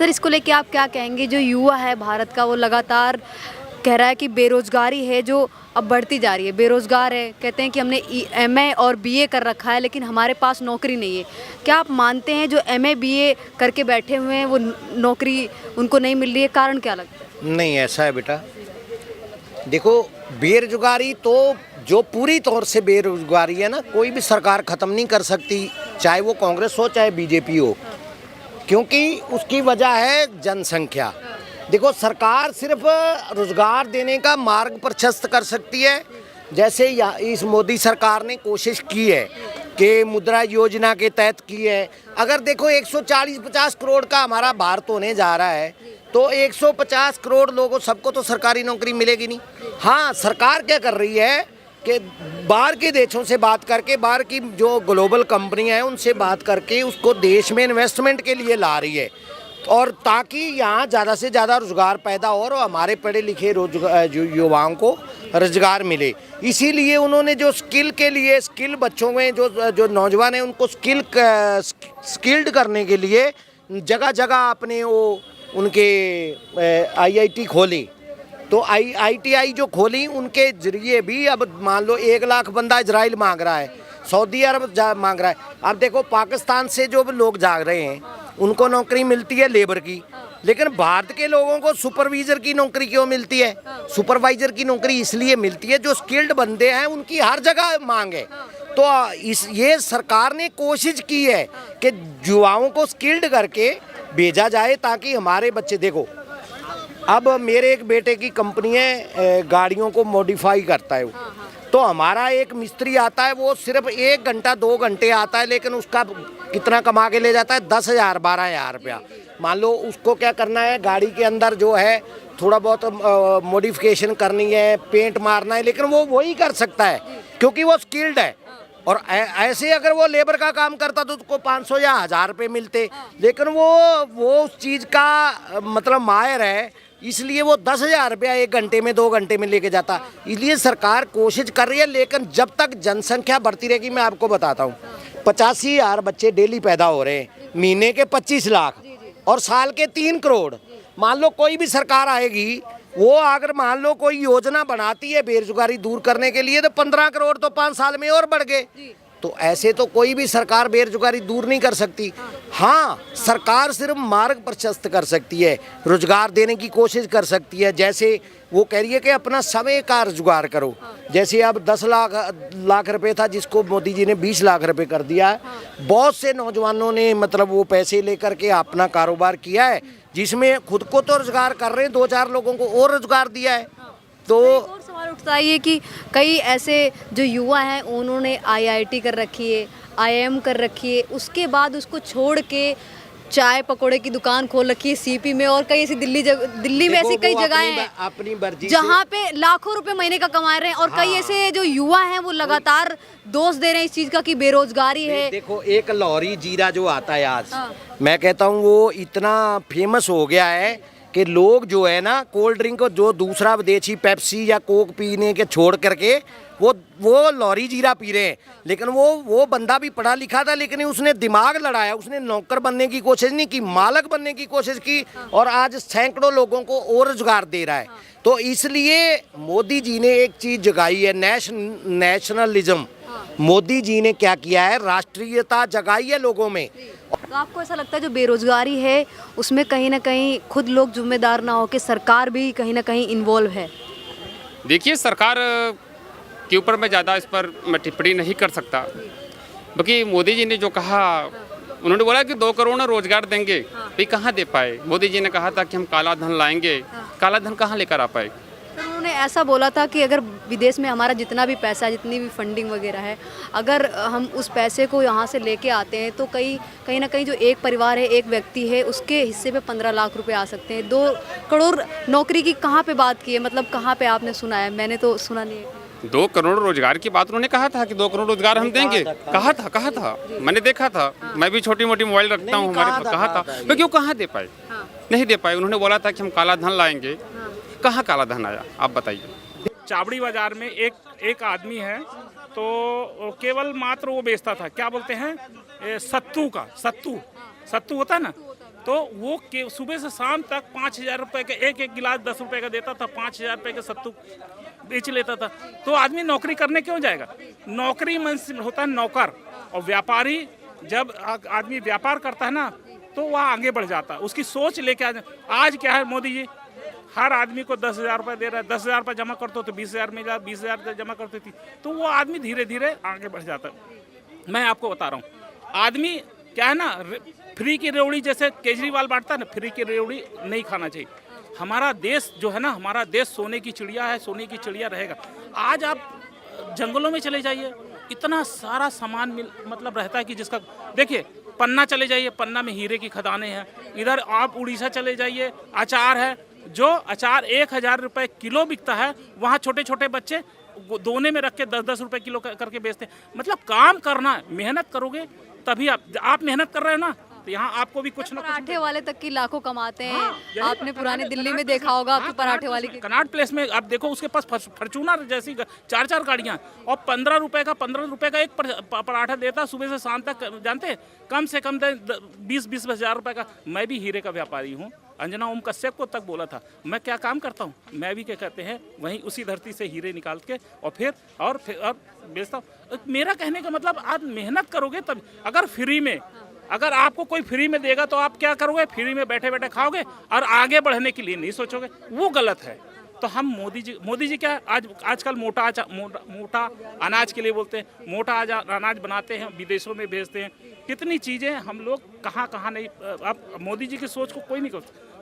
Sir इसको लेके आप क्या कहेंगे, जो युवा है भारत का वो लगातार कह रहा है कि बेरोजगारी है जो अब बढ़ती जा रही है, बेरोजगार है, कहते हैं कि हमने एमए और बीए कर रखा है लेकिन हमारे पास नौकरी नहीं है। क्या आप मानते हैं जो एमए बीए करके बैठे हुए हैं वो नौकरी उनको नहीं मिल रही है, कारण क्या लगता है? नहीं, ऐसा है बेटा, देखो बेरोजगारी तो जो पूरी तौर से बेरोजगारी है ना, कोई भी सरकार ख़त्म नहीं कर सकती, चाहे वो कांग्रेस हो चाहे बीजेपी हो, क्योंकि उसकी वजह है जनसंख्या। देखो सरकार सिर्फ रोजगार देने का मार्ग प्रशस्त कर सकती है, जैसे इस मोदी सरकार ने कोशिश की है कि मुद्रा योजना के तहत की है। अगर देखो 140-50 करोड़ का हमारा भारत होने जा रहा है तो 150 करोड़ लोगों सबको तो सरकारी नौकरी मिलेगी नहीं। हाँ, सरकार क्या कर रही है कि बाहर के देशों से बात करके, बाहर की जो ग्लोबल कंपनियां हैं उनसे बात करके उसको देश में इन्वेस्टमेंट के लिए ला रही है, और ताकि यहाँ ज़्यादा से ज़्यादा रोज़गार पैदा हो और हमारे पढ़े लिखे युवाओं को रोज़गार मिले। इसीलिए उन्होंने जो स्किल के लिए, स्किल बच्चों में जो नौजवान हैं उनको स्किल्ड करने के लिए जगह जगह अपने वो उनके आईआईटी खोली। तो आईटीआई जो खोली उनके जरिए भी अब मान लो 1 लाख बंदा इजराइल मांग रहा है, सऊदी अरब मांग रहा है। अब देखो पाकिस्तान से जो लोग जाग रहे हैं उनको नौकरी मिलती है लेबर की, लेकिन भारत के लोगों को सुपरवाइजर की नौकरी क्यों मिलती है? सुपरवाइजर की नौकरी इसलिए मिलती है जो स्किल्ड बंदे हैं उनकी हर जगह मांग है। तो ये सरकार ने कोशिश की है कि युवाओं को स्किल्ड करके भेजा जाए ताकि हमारे बच्चे, देखो अब मेरे एक बेटे की कंपनी है, गाड़ियों को मॉडिफाई करता है वो, तो हमारा एक मिस्त्री आता है, वो सिर्फ 1 घंटा 2 घंटे आता है, लेकिन उसका कितना कमा के ले जाता है? 10,000 12,000 रुपया। मान लो उसको क्या करना है, गाड़ी के अंदर जो है थोड़ा बहुत मॉडिफिकेशन करनी है, पेंट मारना है, लेकिन वो वही कर सकता है क्योंकि वो स्किल्ड है। और ऐसे अगर वो लेबर का काम करता तो उसको 500 या 1000 रुपये मिलते, लेकिन वो उस चीज़ का मतलब माहिर है, इसलिए वो 10,000 रुपया 1 घंटे में 2 घंटे में लेके जाता। इसलिए सरकार कोशिश कर रही है, लेकिन जब तक जनसंख्या बढ़ती रहेगी, मैं आपको बताता हूँ 85,000 बच्चे डेली पैदा हो रहे हैं, महीने के 25 लाख और साल के 3 करोड़। मान लो कोई भी सरकार आएगी, वो अगर मान लो कोई योजना बनाती है बेरोजगारी दूर करने के लिए तो 15 करोड़ तो 5 साल में और बढ़ गए। तो ऐसे तो कोई भी सरकार बेरोजगारी दूर नहीं कर सकती। हाँ, सरकार सिर्फ मार्ग प्रशस्त कर सकती है, रोजगार देने की कोशिश कर सकती है। जैसे वो कह रही है कि अपना समय का रोजगार करो, जैसे अब 10 लाख रुपए था जिसको मोदी जी ने 20 लाख रुपए कर दिया है। बहुत से नौजवानों ने मतलब वो पैसे लेकर के अपना कारोबार किया है, जिसमें खुद को तो रोजगार कर रहे हैं, 2-4 लोगों को और रोजगार दिया है। तो और सवाल उठता है कि कई ऐसे जो युवा हैं उन्होंने आईआईटी कर रखी है, आईआईएम कर रखी है, उसके बाद उसको छोड़ के चाय पकोड़े की दुकान खोल रखी है सीपी में, और कई ऐसी दिल्ली में ऐसी कई जगहें हैं अपनी मर्जी जहाँ पे लाखों रुपए महीने का कमा रहे हैं। और कई ऐसे जो युवा हैं वो लगातार दोष दे रहे हैं इस चीज़ का कि बेरोजगारी है। देखो एक लाहौरी जीरा जो आता है आज, मैं कहता हूँ वो इतना फेमस हो गया है कि लोग जो है ना कोल्ड ड्रिंक को जो दूसरा विदेशी पेप्सी या कोक पीने के छोड़ करके वो लॉरी जीरा पी रहे हैं। लेकिन वो बंदा भी पढ़ा लिखा था, लेकिन उसने दिमाग लड़ाया, उसने नौकर बनने की कोशिश नहीं की, मालक बनने की कोशिश की, और आज सैकड़ों लोगों को और रोजगार दे रहा है। तो इसलिए मोदी जी ने एक चीज़ जगाई है, नेशनलिज्म। मोदी जी ने क्या किया है, राष्ट्रीयता जगाई है लोगों में। तो आपको ऐसा लगता है जो बेरोजगारी है उसमें कहीं ना कहीं खुद लोग जिम्मेदार ना हो के सरकार भी कहीं ना कहीं इन्वॉल्व है? देखिए, सरकार के ऊपर मैं ज़्यादा इस पर मैं टिप्पणी नहीं कर सकता, बाकी मोदी जी ने जो कहा, उन्होंने बोला कि 2 करोड़ रोजगार देंगे, भाई कहाँ दे पाए? मोदी जी ने कहा था कि हम काला धन लाएंगे, काला धन कहाँ लेकर आ पाए? तो उन्होंने ऐसा बोला था कि अगर विदेश में हमारा जितना भी पैसा, जितनी भी फंडिंग वगैरह है, अगर हम उस पैसे को यहाँ से लेके आते हैं तो कहीं ना कहीं जो एक परिवार है, एक व्यक्ति है, उसके हिस्से पे 15 लाख रुपए आ सकते हैं। 2 करोड़ नौकरी की कहाँ पे बात की है, मतलब कहाँ पे आपने सुना है? मैंने तो सुना नहीं है। 2 करोड़ रोजगार की बात उन्होंने कहा था कि 2 करोड़ रोजगार हम देंगे, कहा था, मैंने देखा था। मैं भी छोटी मोटी मोबाइल रखता हूँ, हमारे कहा था, तो क्यों कहाँ दे पाए? नहीं दे पाए। उन्होंने बोला था कि हम काला धन लाएंगे, कहाँ काला धन आया? आप बताइए। चाबड़ी बाजार में एक आदमी है, तो केवल मात्र वो बेचता था, क्या बोलते हैं, सत्तू होता है ना, तो वो सुबह से शाम तक 5,000 रुपए के एक एक गिलास 10 रुपए का देता था, 5,000 रुपए के सत्तू बेच लेता था। तो आदमी नौकरी करने क्यों जाएगा? नौकरी मन होता है नौकर, और व्यापारी जब आदमी व्यापार करता है ना तो वह आगे बढ़ जाता है, उसकी सोच लेके आज क्या है, मोदी जी हर आदमी को 10,000 रुपये दे रहा है, 10,000 रुपये जमा करते हो तो 20,000 मिला, 20,000 जमा करती थी, तो वो आदमी धीरे धीरे आगे बढ़ जाता है। मैं आपको बता रहा हूँ, आदमी क्या है ना, फ्री की रेवड़ी जैसे केजरीवाल बांटता है ना, फ्री की रेवड़ी नहीं खाना चाहिए। हमारा देश जो है ना, हमारा देश सोने की चिड़िया है, सोने की चिड़िया रहेगा। आज आप जंगलों में चले जाइए, इतना सारा सामान मतलब रहता है कि जिसका, देखिए पन्ना चले जाइए, पन्ना में हीरे की खदानें हैं। इधर आप उड़ीसा चले जाइए, अचार है, जो अचार 1,000 रुपये किलो बिकता है, वहाँ छोटे छोटे बच्चे दोने में रख के 10-10 रुपये किलो करके बेचते हैं। मतलब काम करना है, मेहनत करोगे तभी आप मेहनत कर रहे हो ना, तो यहाँ आपको भी कुछ ना कुछ। पराठे वाले तक की लाखों कमाते हैं। हाँ, आपने पुरानी दिल्ली में देखा होगा आपकी पराठे वाले की। कनॉट प्लेस में आप देखो, उसके पास फॉर्च्यूनर जैसी 4-4 गाड़ियाँ, और 15 रुपए का एक पराठा देता सुबह से शाम तक। जानते हैं, कम से कम 20-20 हज़ार रुपए का। मैं भी हीरे का व्यापारी हूँ, अंजना ओम कश्यप को तक बोला था। मैं क्या काम करता हूँ, मैं भी क्या कहते हैं वहीं उसी धरती से हीरे निकाल के और फिर बेचता हूँ। मेरा कहने का मतलब, आप मेहनत करोगे तब। अगर आपको कोई फ्री में देगा तो आप क्या करोगे, फ्री में बैठे बैठे खाओगे और आगे बढ़ने के लिए नहीं सोचोगे, वो गलत है। तो हम मोदी जी क्या आजकल मोटा अनाज के लिए बोलते हैं, मोटा अनाज बनाते हैं, विदेशों में भेजते हैं। कितनी चीज़ें हम लोग कहाँ नहीं। अब मोदी जी की सोच को कोई नहीं कर सकता।